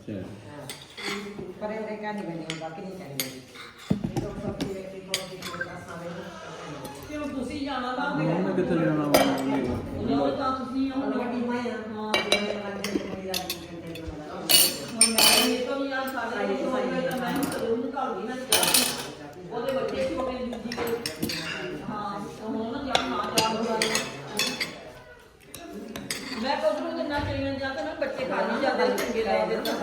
चल पर ये क्या नहीं बनी बाकी नहीं चाहिए ये तो सब की व्यक्ति को भी आसान है क्यों ਤੁਸੀਂ ਜਾਣਾ ਤਾਂ मैं कितने जाना ਲੋ ਤਾਂ ਤੁਸੀਂ ਉਹ ਵੱਡੀ ਮੈਂ ਹਾਂ ਜਿਵੇਂ ਲੱਗਦੇ ਨੇ ਮੇਰੀ ਰਾਜੀ ਹੁਣ ਮੈਂ ਇਹ ਤੋਂ ਵੀ ਆ ਸਾਡੇ ਕੋਲ ਹੋਵੇ ਤਾਂ ਮੈਂ ਜ਼ਰੂਰ ਨਿਕਾਲਦੀ ਨਾ ਉਹਦੇ ਬੱਚੇ ਛੋਟੇ ਦੂਜੀ ਦੇ ਹਾਂ ਹੁਣ ਨਾ ਜਾਂ ਨਾ ਜਾ ਮੈਂ ਕਦੋਂ ਕਿੰਨਾ ਚਾਹੀਦਾ ਜਾਂ ਤਾਂ ਬੱਚੇ ਖਾ ਨਹੀਂ ਜਾਂਦੇ ਚੰਗੇ ਲੱਗਦੇ ਤਾਂ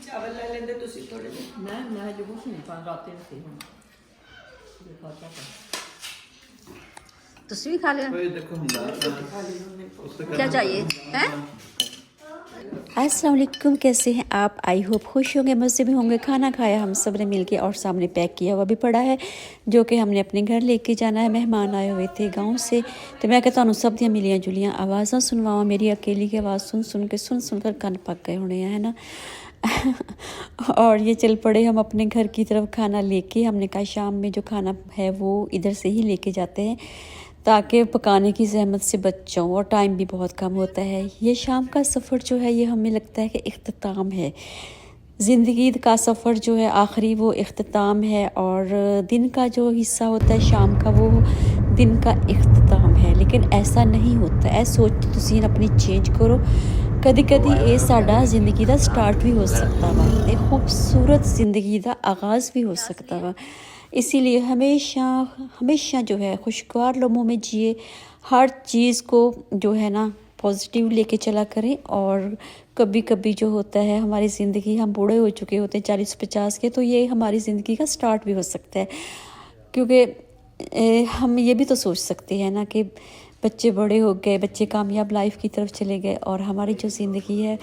ਚਾਵਲ ਲੈ ਲੈਂਦੇ ਤੁਸੀਂ ਥੋੜੇ ਜਿਹੇ ਮੈਂ ਜੋ ਕੁਛ ਨਹੀਂ ਪਾ ਰਾਤੇ ਤੇ ਹੁਣ ਦੇਖੋ ਤਾਂ तुसी भी खा लिया ओए देखो ਹੁੰਦਾ क्या चाहिए हैं अस्सलाम वालेकुम, कैसे हैं आप? आई होप खुश होंगे, मज़े में होंगे। खाना खाया हम सब ने मिलके और सामने पैक किया हुआ भी पड़ा है जो कि हमने अपने घर लेके जाना है। मेहमान आए हुए थे गांव से तो मैं कहता हूँ सब दियाँ मिलियाँ जुलियाँ आवाज़ा सुनवावा। मेरी अकेली की आवाज़ सुन कर कान पक गए होने है ना। और ये चल पड़े हम अपने घर की तरफ खाना लेके। हमने कहा शाम में जो खाना है वो इधर से ही लेके जाते हैं ताकि पकाने की ज़हमत से बच जाऊँ और टाइम भी बहुत कम होता है। ये शाम का सफ़र जो है ये हमें लगता है कि इख्तिताम है ज़िंदगी का सफ़र जो है, आखिरी वो इख्तिताम है। और दिन का जो हिस्सा होता है शाम का वो दिन का इख्तिताम है। लेकिन ऐसा नहीं होता है, सोच तुसी अपनी चेंज करो। कदी कदी ये साडा ज़िंदगी का स्टार्ट भी हो सकता वा, एक खूबसूरत ज़िंदगी का आगाज़ भी हो सकता वा। इसीलिए हमेशा हमेशा जो है खुशगवार लम्हों में जिए, हर चीज़ को जो है ना पॉजिटिव लेके चला करें। और कभी कभी जो होता है हमारी ज़िंदगी, हम बूढ़े हो चुके होते हैं 40-50 के, तो ये हमारी ज़िंदगी का स्टार्ट भी हो सकता है। क्योंकि हम ये भी तो सोच सकते हैं ना कि बच्चे बड़े हो गए, बच्चे कामयाब लाइफ की तरफ चले गए और हमारी जो ज़िंदगी है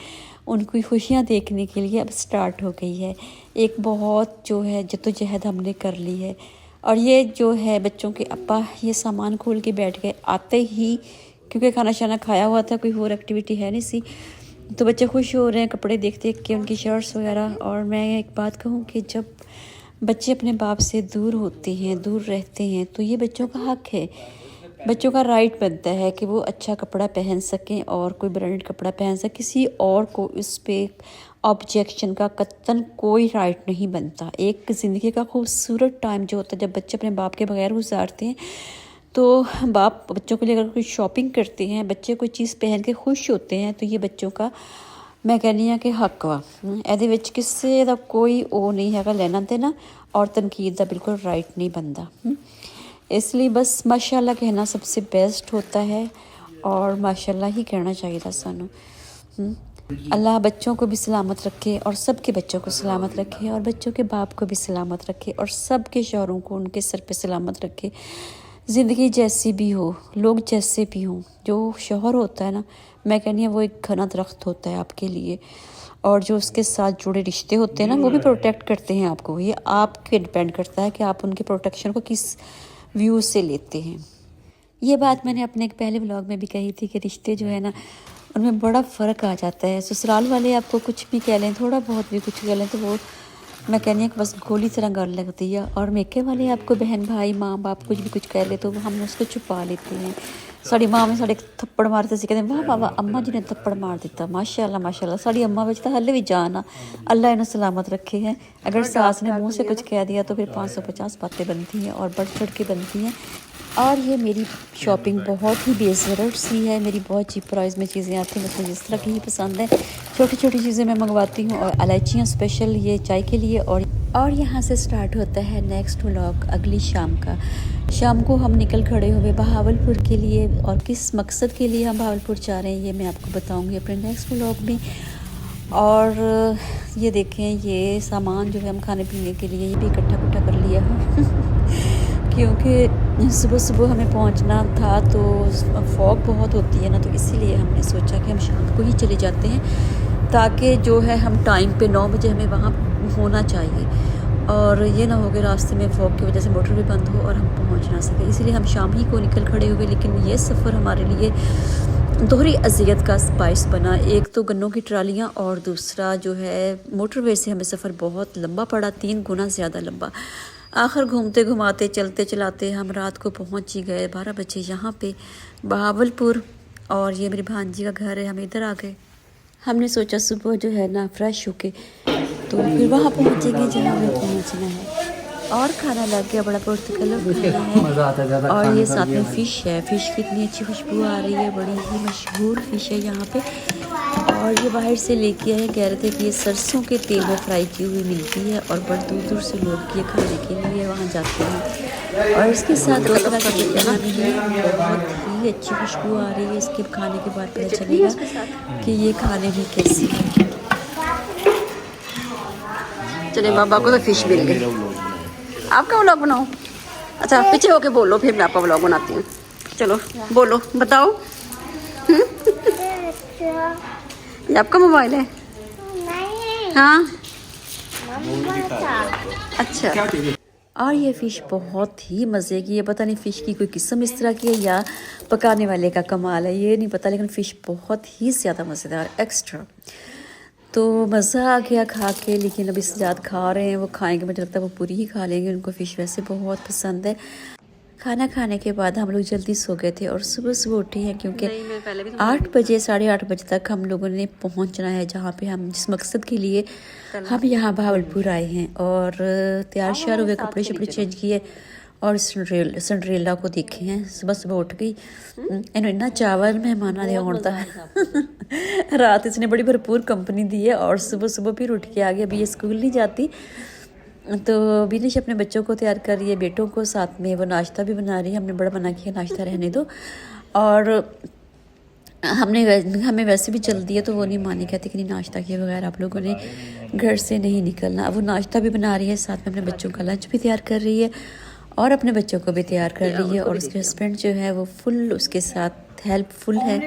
उनकी खुशियाँ देखने के लिए अब स्टार्ट हो गई है। एक बहुत जो है जद्दोजहद हमने कर ली है। और ये जो है बच्चों के अब्बा ये सामान खोल के बैठ गए आते ही, क्योंकि खाना शाना खाया हुआ था, कोई और एक्टिविटी है नहीं सी, तो बच्चे खुश हो रहे हैं कपड़े देख देख के, उनकी शर्ट्स वगैरह। और मैं एक बात कहूँ कि जब बच्चे अपने बाप से दूर होते हैं, दूर रहते हैं, तो ये बच्चों का हक है, बच्चों का राइट बनता है कि वो अच्छा कपड़ा पहन सकें और कोई ब्रांडेड कपड़ा पहन सकें। किसी और को इस पर ऑब्जेक्शन का कतन कोई राइट नहीं बनता। एक ज़िंदगी का खूबसूरत टाइम जो होता है जब बच्चे अपने बाप के बगैर गुजारते हैं, तो बाप बच्चों के लिए अगर कोई शॉपिंग करते हैं, बच्चे कोई चीज़ पहन के खुश होते हैं, तो ये बच्चों का मैं कहनी हाँ कि हक वा। ਇਹਦੇ ਵਿੱਚ ਕਿਸੇ ਦਾ कोई वो नहीं है लेना देना और तनकीद का बिल्कुल राइट नहीं बनता। इसलिए बस माशाल्लाह कहना सबसे बेस्ट होता है और माशाल्लाह ही कहना चाहिए सानू। अल्लाह बच्चों को भी सलामत रखे और सब के बच्चों को सलामत रखे और बच्चों के बाप को भी सलामत रखे और सब के शौहरों को उनके सर पे सलामत रखे। ज़िंदगी जैसी भी हो, लोग जैसे भी हों, जो शौहर होता है ना, मैं कहनी है वो एक घना दरख्त होता है आपके लिए। और जो उसके साथ जुड़े रिश्ते होते हैं ना वो भी प्रोटेक्ट करते हैं आपको। ये आपके डिपेंड करता है कि आप उनके प्रोटेक्शन को किस व्यू से लेते हैं। ये बात मैंने अपने एक पहले व्लॉग में भी कही थी कि रिश्ते जो है ना उनमें बड़ा फ़र्क आ जाता है। ससुराल वाले आपको कुछ भी कह लें, थोड़ा बहुत भी कुछ कह लें, तो वो मैं कहनी है कि बस गोली तरह गल लगती है। और मेके वाले आपको बहन भाई माँ बाप कुछ भी कुछ कह ले तो हम उसको छुपा लेते हैं। साड़ी माँ में साढ़े थप्पड़ मारते सी, कहते वाह वाह वाह अम्मा जी ने थप्पड़ मार दिता, माशाल्लाह माशाल्लाह। साड़ी अम्मा विच तो हले भी जान आ, अल्लाह इन्हें सलामत रखे हैं। अगर सास ने मुँह से कुछ कह दिया तो फिर 550 बातें बनती हैं और बढ़ चढ़ के बनती हैं। और ये मेरी शॉपिंग बहुत ही बेज़रूरत सी है, मेरी बहुत चीप प्राइस में चीज़ें आती हैं, मुझे जिस तरह की ही पसंद है। छोटी छोटी चीज़ें मैं मंगवाती हूँ और इलायचियाँ स्पेशल ये चाय के लिए। और यहाँ से स्टार्ट होता है नेक्स्ट व्लॉग अगली शाम का। शाम को हम निकल खड़े हुए बहावलपुर के लिए और किस मकसद के लिए हम बहावलपुर जा रहे हैं ये मैं आपको बताऊँगी अपने नेक्स्ट व्लॉग में। और ये देखें ये सामान जो है हम खाने पीने के लिए ये भी इकट्ठा कर लिया है क्योंकि सुबह सुबह हमें पहुंचना था तो फॉग बहुत होती है ना, तो इसीलिए हमने सोचा कि हम शाम को ही चले जाते हैं ताकि जो है हम टाइम पे 9 बजे हमें वहाँ होना चाहिए और ये ना हो कि रास्ते में फॉग की वजह से मोटर भी बंद हो और हम पहुँच ना सके। इसीलिए हम शाम ही को निकल खड़े हुए। लेकिन ये सफ़र हमारे लिए दोहरी अजियत का स्पाइस बना। एक तो गन्नों की ट्रालियाँ और दूसरा जो है मोटरवे से हमें सफ़र बहुत लंबा पड़ा, 3 गुना ज़्यादा लंबा। आखिर घूमते घुमाते चलते चलाते हम रात को पहुंच ही गए 12 बजे यहाँ पे बहावलपुर। और ये मेरी भांजी का घर है। हम इधर आ गए। हमने सोचा सुबह जो है ना फ्रेश होके तो फिर वहाँ पहुँचेंगे जहाँ हमें पहुँचना है। और खाना लग गया, बड़ा पुर्तकलब खाना है। और ये साथ में फ़िश है। फ़िश की इतनी अच्छी खुशबू आ रही है, बड़ी ही मशहूर फ़िश है यहाँ पे। और ये बाहर से लेके आए, कह रहे थे कि ये सरसों के तेल में फ्राई की हुई मिलती है और बड़ी दूर दूर से लोग ये खाने के लिए वहाँ जाते हैं। और इसके साथ कतरा का चिकन भी है, बहुत ही अच्छी खुशबू आ रही है। इसके खाने के बाद पता चलेगा कि ये खाने में कैसी है। चले बाबा को तो फ़िश मिल गई। आपका व्लॉग बनाओ। अच्छा पीछे होके बोलो, फिर मैं आपका व्लॉग बनाती हूँ। चलो बोलो, बताओ। ये आपका मोबाइल है? हाँ अच्छा। और ये फ़िश बहुत ही मज़े की है। पता नहीं फ़िश की कोई किस्म इस तरह की है या पकाने वाले का कमाल है, ये नहीं पता, लेकिन फ़िश बहुत ही ज़्यादा मज़ेदार, एक्स्ट्रा। तो मज़ा आ गया खा के। लेकिन अभी सजाद खा रहे हैं, वो खाएंगे, मुझे लगता है वो पूरी ही खा लेंगे। उनको फ़िश वैसे बहुत पसंद है। खाना खाने के बाद हम लोग जल्दी सो गए थे और सुबह सुबह उठे हैं क्योंकि 8 बजे 8:30 बजे तक हम लोगों ने पहुंचना है जहां पे हम जिस मकसद के लिए हम यहाँ भावलपुर आए हैं। और तैयार श्यार हुए, कपड़े शपड़े चेंज किए और सिंड्रेला को देखे हैं। सुबह सुबह उठ गई, इन्ना चावल मेहमान आया होता है। रात इसने बड़ी भरपूर कंपनी दी है और सुबह सुबह फिर उठ के आ गया। अभी ये स्कूल नहीं जाती तो विनिश अपने बच्चों को तैयार कर रही है, बेटों को, साथ में वो नाश्ता भी बना रही है। हमने बड़ा मना किया नाश्ता रहने दो, और हमें वैसे भी जल्दी है तो वो नहीं मानी, कहती कि नहीं नाश्ता किए बगैर आप लोगों ने घर से नहीं निकलना। अब वो नाश्ता भी बना रही है, साथ में अपने बच्चों का लंच भी तैयार कर रही है और अपने बच्चों को भी तैयार कर रही है। और उसके हस्बैंड जो है वो फुल उसके साथ हेल्पफुल है,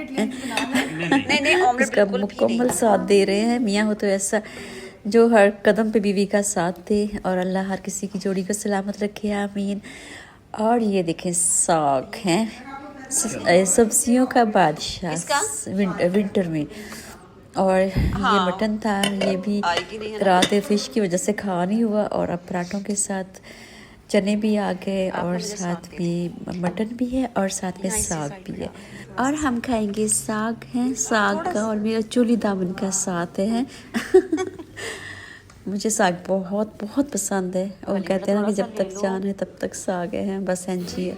उसका मुकम्मल साथ दे रहे हैं। मियाँ हो तो ऐसा जो हर कदम पे बीवी का साथ दे, और अल्लाह हर किसी की जोड़ी को सलामत रखे, आमीन। और ये देखें साग है, सब्जियों का बादशाह विंटर में। और ये मटन था, ये भी रात फिश की वजह से खा नहीं हुआ। और अब पराठों के साथ चने भी आ गए और साथ में मटन भी है और साथ में साग भी है। और हम खाएंगे साग है, साग का और मेरा चूली दामन का साथ है। मुझे साग बहुत बहुत पसंद है और कहते हैं ना कि जब तक जान है तब तक साग है, बस जी है।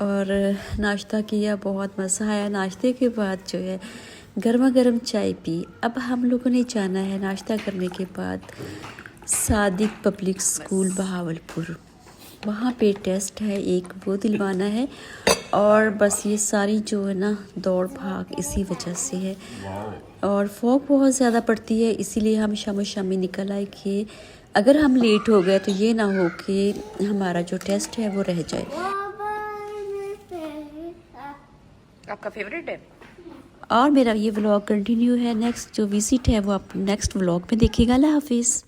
और नाश्ता किया, बहुत मज़ा आया। नाश्ते के बाद जो है गर्मा गर्म चाय पी। अब हम लोगों ने जाना है नाश्ता करने के बाद सादिक पब्लिक स्कूल बहावलपुर। वहाँ पे टेस्ट है एक, वो दिलवाना है। और बस ये सारी जो है ना दौड़ भाग इसी वजह से है। और फॉग बहुत ज़्यादा पड़ती है, इसीलिए हम शामी निकल आए कि अगर हम लेट हो गए तो ये ना हो कि हमारा जो टेस्ट है वो रह जाए। आपका फेवरेट है? और मेरा ये व्लॉग कंटिन्यू है। नेक्स्ट जो विजिट है वो आप नेक्स्ट व्लॉग में देखिएगा। अल्लाह हाफिज़।